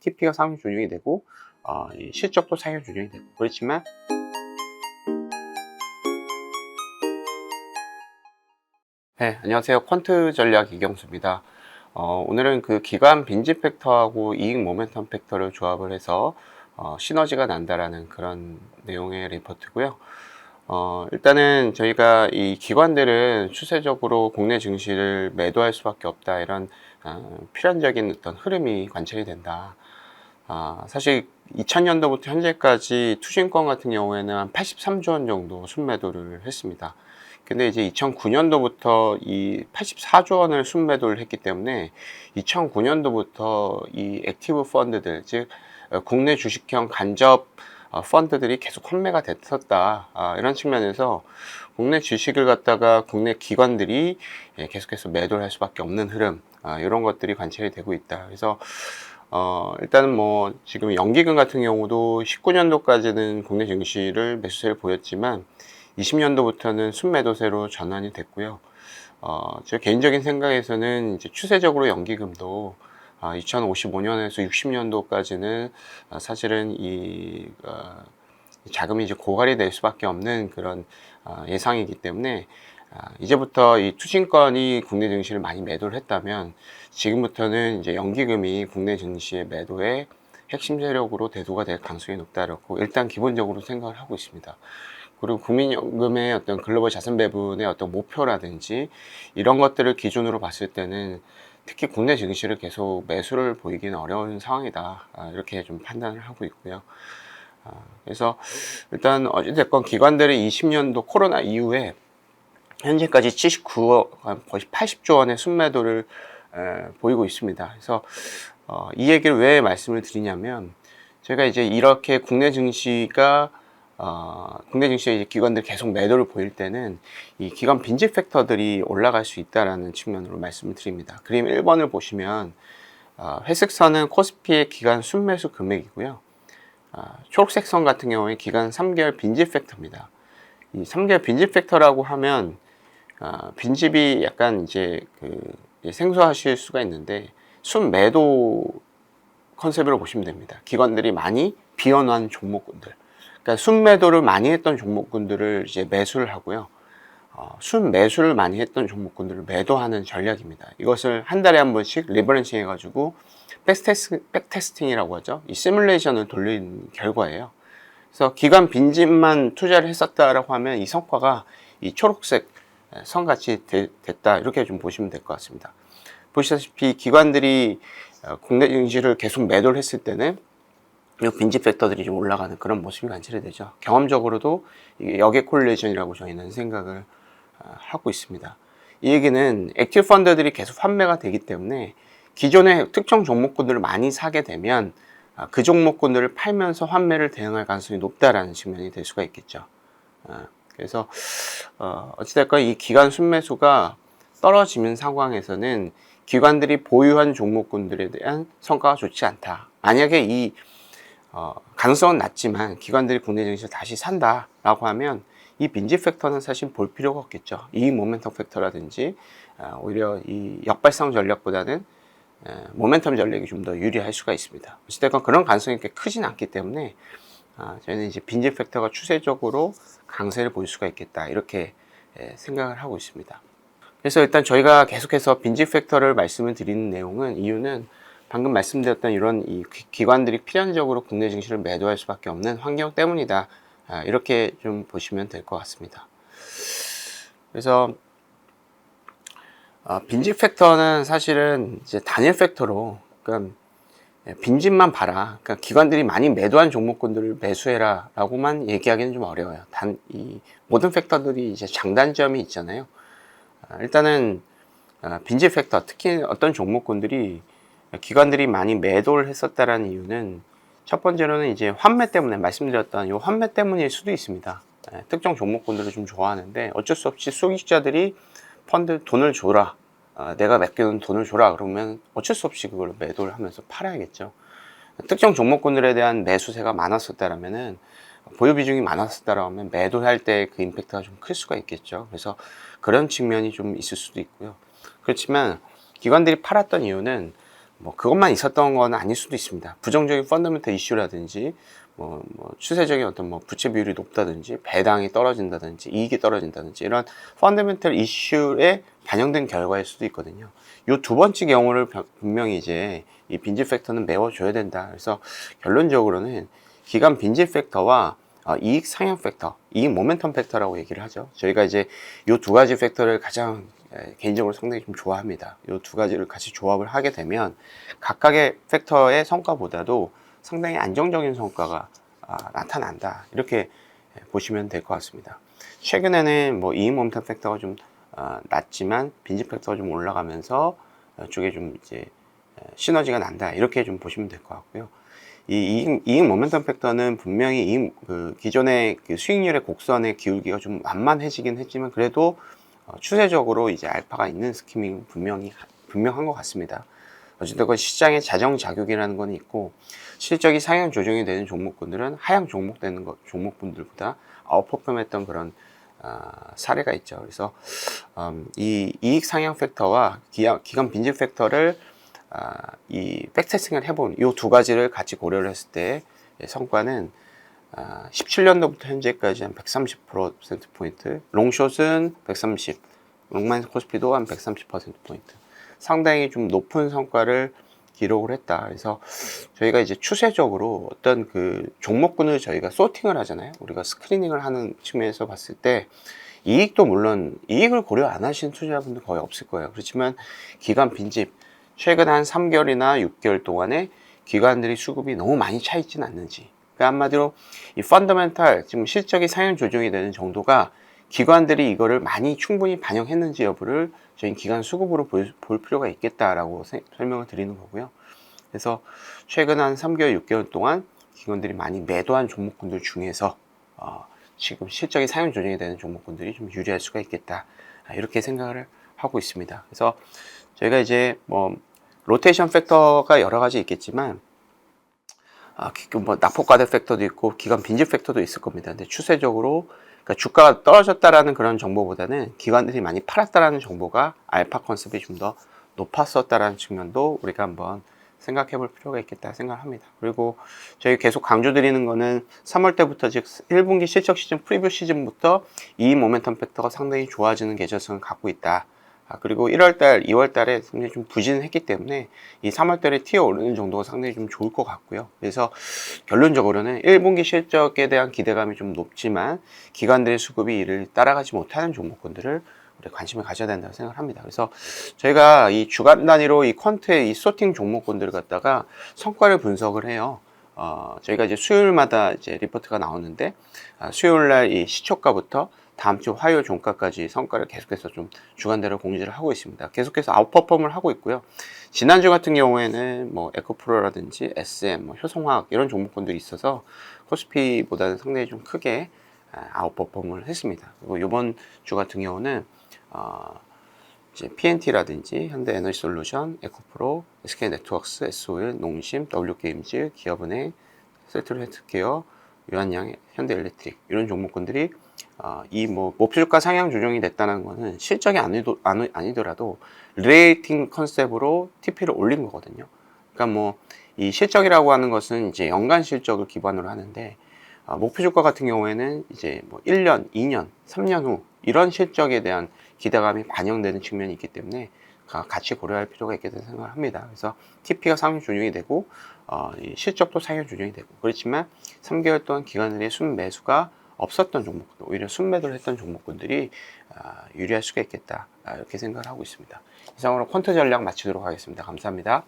TP가 상향 조정이 되고 이 실적도 상향 조정이 되고 그렇지만 네, 안녕하세요. 퀀트 전략 이경수입니다. 오늘은 그 기관 빈집 팩터하고 이익 모멘텀 팩터를 조합을 해서 시너지가 난다라는 그런 내용의 리포트고요. 일단은 저희가 이 기관들은 추세적으로 국내 증시를 매도할 수밖에 없다, 이런 필연적인 어떤 흐름이 관찰이 된다. 사실 2000년도부터 현재까지 투신권 같은 경우에는 한 83조 원 정도 순매도를 했습니다. 근데 이제 2009년도부터 이 84조 원을 순매도를 했기 때문에 2009년도부터 이 액티브 펀드들, 즉 국내 주식형 간접 펀드들이 계속 환매가 됐었다. 이런 측면에서 국내 주식을 갖다가 국내 기관들이 계속해서 매도를 할 수밖에 없는 흐름, 이런 것들이 관찰이 되고 있다. 그래서 일단은 뭐 지금 연기금 같은 경우도 19년도까지는 국내 증시를 매수세를 보였지만 20년도부터는 순매도세로 전환이 됐고요. 제 개인적인 생각에서는 이제 추세적으로 연기금도 2055년에서 60년도까지는 사실은 이 자금이 이제 고갈이 될 수밖에 없는 그런 예상이기 때문에 이제부터 이 투신권이 국내 증시를 많이 매도를 했다면 지금부터는 이제 연기금이 국내 증시의 매도의 핵심 세력으로 대두가 될 가능성이 높다라고 일단 기본적으로 생각을 하고 있습니다. 그리고 국민연금의 어떤 글로벌 자산 배분의 어떤 목표라든지 이런 것들을 기준으로 봤을 때는 특히 국내 증시를 계속 매수를 보이기는 어려운 상황이다, 이렇게 좀 판단을 하고 있고요. 그래서 일단 어찌됐건 기관들이 20년도 코로나 이후에 현재까지 79억, 거의 80조 원의 순매도를 보이고 있습니다. 그래서 이 얘기를 왜 말씀을 드리냐면, 제가 이제 이렇게 국내 증시가 국내 증시에 이제 기관들이 계속 매도를 보일 때는 이 기관 빈집 팩터들이 올라갈 수 있다라는 측면으로 말씀을 드립니다. 그림 1번을 보시면 회색 선은 코스피의 기간 순매수 금액이고요. 초록색 선 같은 경우에 기간 3개월 빈집 팩터입니다. 이 3개월 빈집 팩터라고 하면 빈집이 약간 이제 생소하실 수가 있는데 순매도 컨셉으로 보시면 됩니다. 기관들이 많이 비워놓은 종목군들, 그러니까 순매도를 많이 했던 종목군들을 이제 매수를 하고요. 순매수를 많이 했던 종목군들을 매도하는 전략입니다. 이것을 한 달에 한 번씩 리버런싱 해가지고 백테스팅이라고 하죠. 이 시뮬레이션을 돌린 결과예요. 그래서 기관 빈집만 투자를 했었다라고 하면 이 성과가 이 초록색 선같이 됐다, 이렇게 좀 보시면 될 것 같습니다. 보시다시피 기관들이 국내 증시를 계속 매도를 했을 때는 이 빈집 팩터들이 좀 올라가는 그런 모습이 관찰이 되죠. 경험적으로도 이게 역의 콜레이션이라고 저희는 생각을 하고 있습니다. 이 얘기는 액티브 펀드들이 계속 환매가 되기 때문에 기존의 특정 종목군들을 많이 사게 되면 그 종목군들을 팔면서 환매를 대응할 가능성이 높다라는 측면이 될 수가 있겠죠. 그래서 어찌됐건 이 기관 순매수가 떨어지는 상황에서는 기관들이 보유한 종목군들에 대한 성과가 좋지 않다. 만약에 이 가능성은 낮지만 기관들이 국내 증시를 다시 산다라고 하면 이 빈집 팩터는 사실 볼 필요가 없겠죠. 이익 모멘텀 팩터라든지 오히려 이 역발상 전략보다는 모멘텀 전략이 좀 더 유리할 수가 있습니다. 어쨌든 그런 가능성이 그렇게 크진 않기 때문에 저희는 이제 빈집 팩터가 추세적으로 강세를 보일 수가 있겠다, 이렇게 생각을 하고 있습니다. 그래서 일단 저희가 계속해서 빈집 팩터를 말씀을 드리는 내용은, 이유는 방금 말씀드렸던 이런 이 기관들이 필연적으로 국내 증시를 매도할 수밖에 없는 환경 때문이다, 이렇게 좀 보시면 될 것 같습니다. 그래서 빈집 팩터는 사실은 이제 단일 팩터로, 그러니까 빈집만 봐라, 그러니까 기관들이 많이 매도한 종목군들을 매수해라 라고만 얘기하기는 좀 어려워요. 이 모든 팩터들이 이제 장단점이 있잖아요. 일단은 빈집 팩터, 특히 어떤 종목군들이 기관들이 많이 매도를 했었다라는 이유는 첫 번째로는 이제 환매 때문에, 말씀드렸던 이 환매 때문일 수도 있습니다. 특정 종목군들을 좀 좋아하는데 어쩔 수 없이 수익자들이 펀드 돈을 줘라, 내가 맡겨놓은 돈을 줘라 그러면 어쩔 수 없이 그걸 매도를 하면서 팔아야겠죠. 특정 종목군들에 대한 매수세가 많았었다라면은, 보유 비중이 많았었다라면 매도할 때 그 임팩트가 좀 클 수가 있겠죠. 그래서 그런 측면이 좀 있을 수도 있고요. 그렇지만 기관들이 팔았던 이유는 뭐 그것만 있었던 건 아닐 수도 있습니다. 부정적인 펀더멘털 이슈라든지 추세적인 어떤 부채 비율이 높다든지 배당이 떨어진다든지 이익이 떨어진다든지 이런 펀더멘털 이슈에 반영된 결과일 수도 있거든요. 이 두 번째 경우를 분명히 이제 이 빈집 팩터는 메워줘야 된다. 그래서 결론적으로는 기간 빈집 팩터와 이익 상향 팩터, 이익 모멘텀 팩터라고 얘기를 하죠. 저희가 이제 이 두 가지 팩터를 가장 개인적으로 상당히 좀 좋아합니다. 이 두 가지를 같이 조합을 하게 되면 각각의 팩터의 성과보다도 상당히 안정적인 성과가 나타난다. 이렇게 보시면 될 것 같습니다. 최근에는 이익 모멘텀 팩터가 좀 낮지만 빈집 팩터가 좀 올라가면서 쪽에 좀 이제 시너지가 난다. 이렇게 좀 보시면 될 것 같고요. 이 이익 모멘텀 팩터는 분명히 기존의 그 수익률의 곡선의 기울기가 좀 완만해지긴 했지만 그래도 추세적으로 이제 알파가 있는 스키밍 분명한 것 같습니다. 어쨌든 그 시장의 자정자격이라는 건 있고 실적이 상향 조정이 되는 종목군들은 하향 종목분들보다 아웃퍼폼했던 그런 사례가 있죠. 그래서 이 이익 상향 팩터와 기간 빈집 팩터를 이 백테스팅을 해본 이 두 가지를 같이 고려를 했을 때 성과는 17년도부터 현재까지 한 130%포인트, 롱숏은 130, 롱마이너스 코스피도 한 130%포인트. 상당히 좀 높은 성과를 기록을 했다. 그래서 저희가 이제 추세적으로 어떤 그 종목군을 저희가 소팅을 하잖아요. 우리가 스크리닝을 하는 측면에서 봤을 때 이익도 물론 이익을 고려 안 하시는 투자자분들 거의 없을 거예요. 그렇지만 기간 빈집, 최근 한 3개월이나 6개월 동안에 기관들이 수급이 너무 많이 차 있지는 않는지, 그러니까 한마디로 이 펀더멘탈 지금 실적이 상향 조정이 되는 정도가 기관들이 이거를 많이 충분히 반영했는지 여부를 저희 기관 수급으로 볼 필요가 있겠다라고 설명을 드리는 거고요. 그래서 최근 한 3개월, 6개월 동안 기관들이 많이 매도한 종목군들 중에서 지금 실적이 상향 조정이 되는 종목군들이 좀 유리할 수가 있겠다. 이렇게 생각을 하고 있습니다. 그래서 저희가 이제 로테이션 팩터가 여러 가지 있겠지만 낙폭과대 팩터도 있고 기간 빈집 팩터도 있을 겁니다. 근데 추세적으로 그러니까 주가가 떨어졌다라는 그런 정보보다는 기관들이 많이 팔았다라는 정보가 알파 컨셉이 좀 더 높았었다라는 측면도 우리가 한번 생각해 볼 필요가 있겠다 생각합니다. 그리고 저희 계속 강조드리는 거는 3월 때부터 즉 1분기 실적 시즌 프리뷰 시즌부터 이 모멘텀 팩터가 상당히 좋아지는 계절성을 갖고 있다. 그리고 1월달, 2월달에 상당히 좀 부진했기 때문에 이 3월달에 튀어 오르는 정도가 상당히 좀 좋을 것 같고요. 그래서 결론적으로는 1분기 실적에 대한 기대감이 좀 높지만 기관들의 수급이 이를 따라가지 못하는 종목군들을 우리 관심을 가져야 된다고 생각합니다. 그래서 저희가 이 주간 단위로 이 퀀트의 이 소팅 종목군들을 갖다가 성과를 분석을 해요. 저희가 이제 수요일마다 이제 리포트가 나오는데 수요일날 이 시초가부터 다음 주 화요일 종가까지 성과를 계속해서 좀 주간대로 공지를 하고 있습니다. 계속해서 아웃퍼폼을 하고 있고요. 지난주 같은 경우에는 에코프로라든지 SM, 효성화학 이런 종목군들이 있어서 코스피보다는 상당히 좀 크게 아웃퍼폼을 했습니다. 그리고 이번 주 같은 경우는 이제 PNT라든지 현대에너지솔루션, 에코프로, SK네트워크스, SO일, 농심, W게임즈, 기업은행, 세트루헬스케어, 유한양, 현대엘렉트릭 이런 종목군들이 이 목표주가 상향 조정이 됐다는 것은 실적이 아니더라도 리레이팅 컨셉으로 TP를 올린 거거든요. 그러니까 이 실적이라고 하는 것은 이제 연간 실적을 기반으로 하는데 목표주가 같은 경우에는 이제 1년, 2년, 3년 후 이런 실적에 대한 기대감이 반영되는 측면이 있기 때문에 같이 고려할 필요가 있겠다는 생각을 합니다. 그래서 TP가 상향 조정이 되고 실적도 상향 조정이 되고 그렇지만 3개월 동안 기관들의 순매수가 없었던 종목들, 오히려 순매도를 했던 종목군들이 유리할 수가 있겠다 이렇게 생각을 하고 있습니다. 이상으로 퀀트 전략 마치도록 하겠습니다. 감사합니다.